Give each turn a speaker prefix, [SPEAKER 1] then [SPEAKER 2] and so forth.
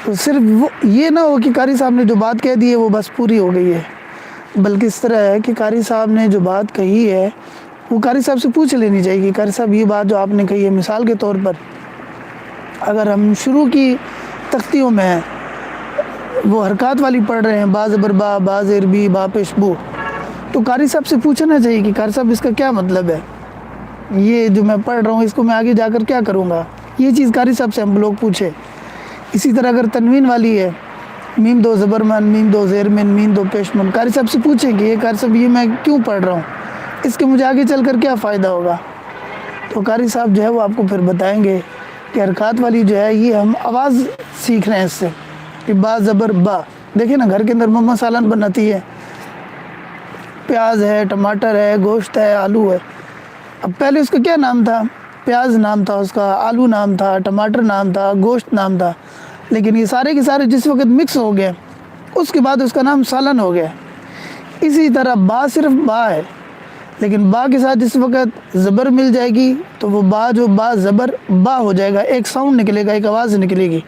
[SPEAKER 1] تو صرف وہ یہ نہ ہو کہ قاری صاحب نے جو بات کہہ دی ہے وہ بس پوری ہو گئی ہے، بلکہ اس طرح ہے کہ قاری صاحب نے جو بات کہی ہے وہ قاری صاحب سے پوچھ لینی چاہیے کہ قاری صاحب یہ بات جو آپ نے کہی ہے، مثال کے طور پر اگر ہم شروع کی تختیوں میں ہیں وہ حرکات والی پڑھ رہے ہیں، با زبر با، با زیر بی، با پیش بو، تو قاری صاحب سے پوچھنا چاہیے کہ قاری صاحب اس کا کیا مطلب ہے، یہ جو میں پڑھ رہا ہوں اس کو میں آگے جا کر کیا کروں گا، یہ چیز قاری صاحب سے ہم لوگ پوچھیں۔ اسی طرح اگر تنوین والی ہے، میم دو زبر من، میم دو زیر من، میم دو پیش من، قاری صاحب سے پوچھیں کہ یہ قاری صاحب یہ میں کیوں پڑھ رہا ہوں، اس کے مجھے آگے چل کر کیا فائدہ ہوگا، تو قاری صاحب جو ہے وہ آپ کو پھر بتائیں گے کہ حرکات والی جو ہے یہ ہم آواز سیکھ رہے ہیں اس سے، کہ با زبر با، دیکھیں نا گھر کے اندر مما سالن بناتی ہے، پیاز ہے، ٹماٹر ہے، گوشت ہے، آلو ہے، اب پہلے اس کا کیا نام تھا، پیاز نام تھا اس کا، آلو نام تھا، ٹماٹر نام تھا، گوشت نام تھا، لیکن یہ سارے کے سارے جس وقت مکس ہو گئے اس کے بعد اس کا نام سالن ہو گیا۔ اسی طرح با صرف با ہے، لیکن با کے ساتھ جس وقت زبر مل جائے گی تو وہ با جو با زبر با ہو جائے گا، ایک ساؤنڈ نکلے گا، ایک آواز نکلے گی۔